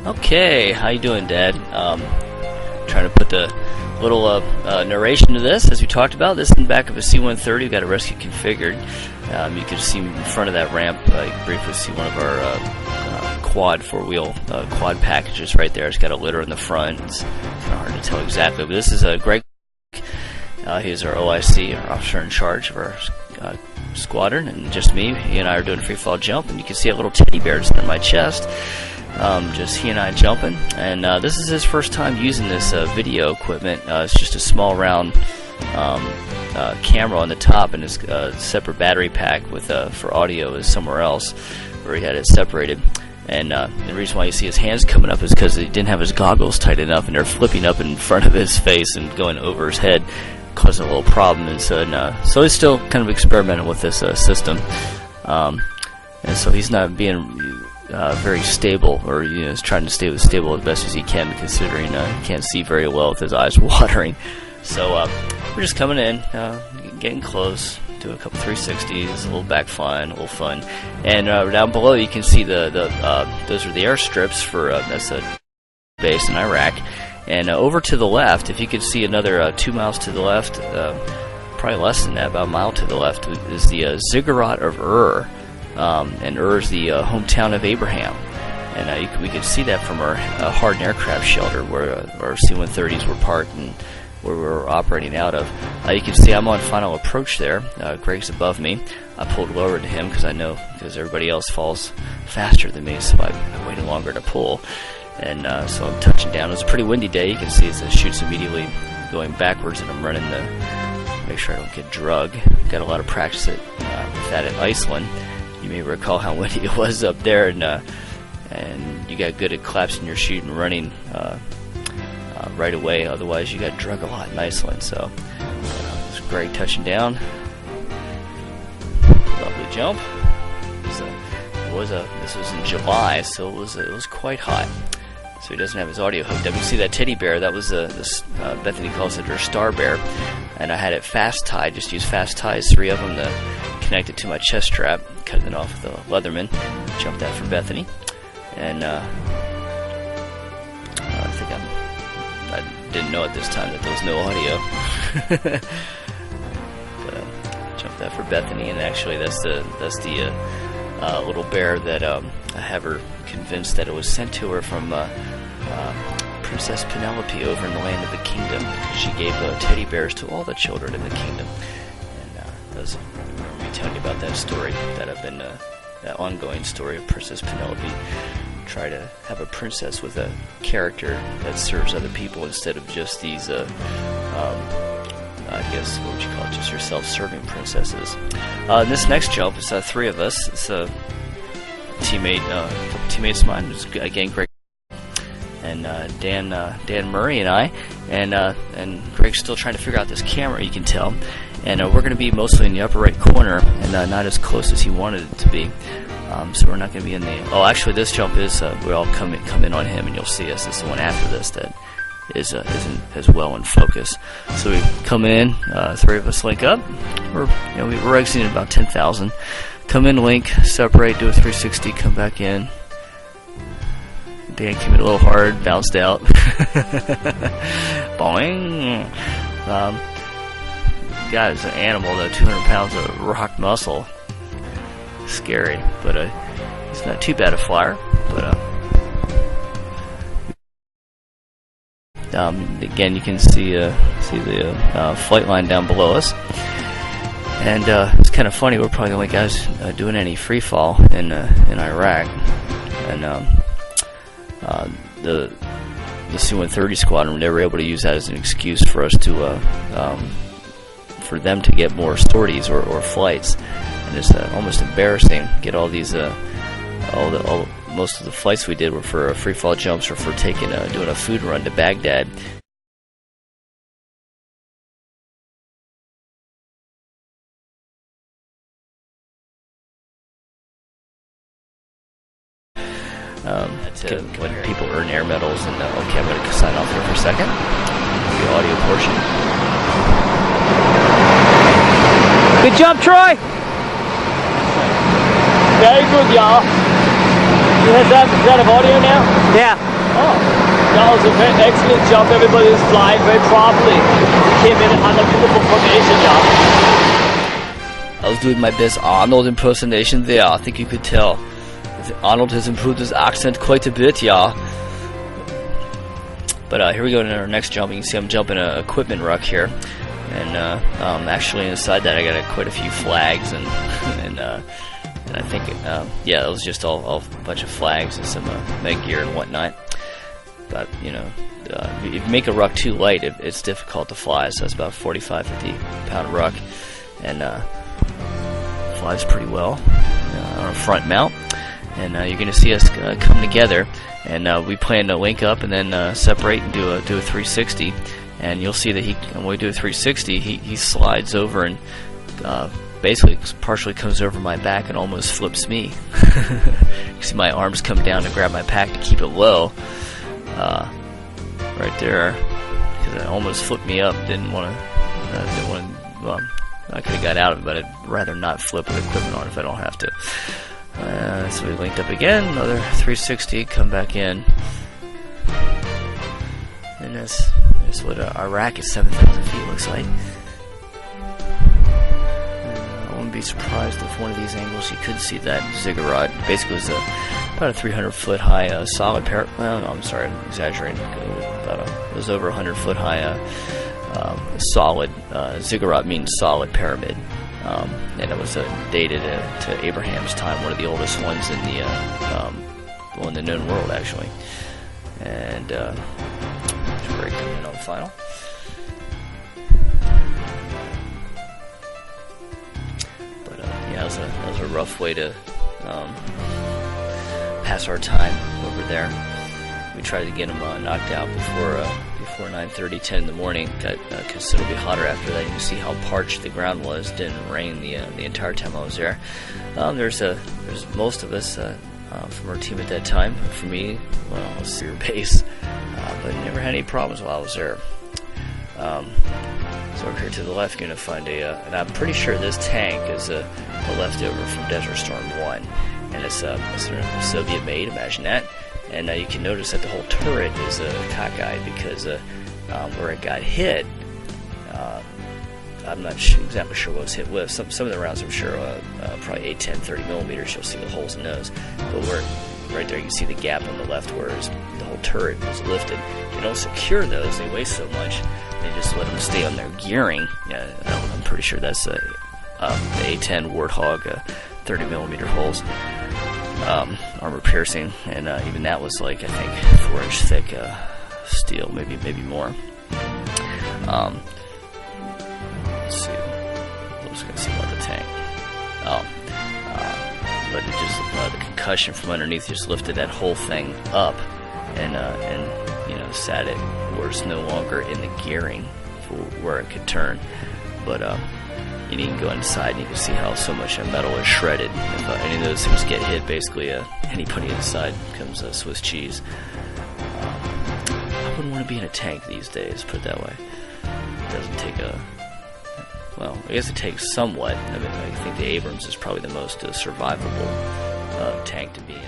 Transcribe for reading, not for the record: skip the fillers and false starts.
Okay, how you doing, Dad? Trying to put the little narration to this, as we talked about. This is in the back of a C-130. We've got a rescue configured. You can see in front of that ramp, you can briefly see one of our quad four-wheel quad packages right there. It's got a litter in the front. It's kind of hard to tell exactly, but this is Greg. He's our OIC, our officer in charge of our squadron, and just me. He and I are doing a free fall jump, and you can see a little teddy bear sitting on my chest. Just he and I jumping, and this is his first time using this video equipment. It's just a small round camera on the top, and his separate battery pack with for audio is somewhere else where he had it separated. And the reason why you see his hands coming up is because he didn't have his goggles tight enough, and they're flipping up in front of his face and going over his head, causing a little problem. And so he's still kind of experimenting with this system, and so he's not being very stable, or is trying to stay stable as best as he can, considering he can't see very well with his eyes watering. So we're just coming in, getting close, do a couple 360s, a little back flying, a little fun, and down below you can see those are the airstrips for that's a base in Iraq. And over to the left, if you could see another 2 miles to the left, probably less than that, about a mile to the left, is the Ziggurat of Ur. And Ur is the hometown of Abraham, and we could see that from our hardened aircraft shelter where our C-130s were parked and where we were operating out of. You can see I'm on final approach there. Greg's above me. I pulled lower to him because I know everybody else falls faster than me, so I waited longer to pull. And so I'm touching down. It was a pretty windy day. You can see as the chute's immediately going backwards, and I'm running to make sure I don't get drug. Got a lot of practice with that at Iceland. You may recall how windy it was up there, and you got good at collapsing your chute and running right away. Otherwise, you got drug a lot in Iceland. So it's Greg touching down. Lovely jump. This was in July, so it was quite hot. So he doesn't have his audio hooked up. You see that teddy bear? That was Bethany calls it her star bear, and I had it fast tied. Just used fast ties, 3 of them to connect it to my chest strap, cutting it off with a Leatherman. Jumped that for Bethany, and I think I didn't know at this time that there was no audio. But, jumped that for Bethany, and actually that's the little bear that I have her convinced that it was sent to her from Princess Penelope over in the land of the kingdom. She gave teddy bears to all the children in the kingdom, and those. Telling you about that story that I've been that ongoing story of Princess Penelope. Try to have a princess with a character that serves other people instead of just these I guess what would you call it, just your self-serving princesses. This next jump is 3 of us. It's a couple teammates of mine. It's again Greg and Dan Murray and I, and Greg's still trying to figure out this camera, you can tell. And we're going to be mostly in the upper right corner, and not as close as he wanted it to be. So we're not going to be in the. Oh, actually, this jump is. We all come in on him, and you'll see us. This is the one after this that isn't as well in focus. So we come in. 3 of us link up. We're exiting about 10,000. Come in, link, separate, do a 360, come back in. Dan came in a little hard, bounced out. Boing. Guy is an animal, though, 200 pounds of rock muscle. Scary, but he's not too bad a flyer. But again, you can see the flight line down below us, and it's kind of funny. We're probably the only guys doing any free fall in Iraq, and the C-130 squadron, they were able to use that as an excuse for us to. For them to get more sorties or flights, and it's almost embarrassing. Get all these, most of the flights we did were for free fall jumps or for doing a food run to Baghdad. When people earn air medals, and okay, I'm going to sign off here for a second. The audio portion. Good jump, Troy! Very good, y'all. You have that audio now? Yeah. Oh, that was a very excellent job. Everybody was flying very properly. Came in and had a beautiful formation, I was doing my best Arnold impersonation there. I think you could tell. Arnold has improved his accent quite a bit, yeah. But here we go to our next jump. You can see I'm jumping an equipment ruck here. And actually inside that I got quite a few flags and and I think yeah, it was just all a bunch of flags and some med gear and whatnot. But you know, if you make a ruck too light, it's difficult to fly. So it's about 45-50 pound ruck, and flies pretty well on a front mount. And you're going to see us come together, and we plan to link up and then separate and do a 360. And you'll see that when we do a 360, he slides over and basically partially comes over my back and almost flips me. You see my arms come down to grab my pack to keep it low, right there, because it almost flipped me up. Didn't want to. Well, I could have got out of it, but I'd rather not flip with equipment on if I don't have to. So we linked up again, another 360, come back in, and that's what our rack is 7,000 feet looks like. I wouldn't be surprised if one of these angles you could see that ziggurat. Basically, it was about a 300-foot high solid well, no, I'm sorry, I'm exaggerating. It was over 100-foot high solid ziggurat means solid pyramid. And it was dated to Abraham's time, one of the oldest ones in the known world, actually. And we're coming in on final. But yeah, that was a rough way to pass our time over there. We tried to get them knocked out before 9:30, 10 in the morning. Got considerably hotter after that. You can see how parched the ground was. Didn't rain the entire time I was there. There's most of us from our team at that time. For me, well, I was your base, but never had any problems while I was there. So over here to the left, you're going to find and I'm pretty sure this tank is a leftover from Desert Storm 1, and it's Soviet-made. Imagine that. And you can notice that the whole turret is cockeyed because where it got hit, I'm not exactly sure what it was hit with. Some of the rounds, I'm sure, probably 8, 10, 30 millimeters. You'll see the holes in those. But right there, you can see the gap on the left where the whole turret was lifted. They don't secure those; they weigh so much. They just let them stay on their gearing. Yeah, I'm pretty sure that's the A10 Warthog 30 millimeter holes. Armor piercing, and even that was like, I think, 4-inch thick steel, maybe more. Let's see. I was going to say about the tank. But it just the concussion from underneath just lifted that whole thing up, and sat it where it's no longer in the gearing for where it could turn. But you can go inside and you can see how so much metal is shredded. If any of those things get hit, basically anybody inside becomes Swiss cheese. I wouldn't want to be in a tank these days, put it that way. It doesn't take well, I guess it takes somewhat. I mean, I think the Abrams is probably the most survivable tank to be in.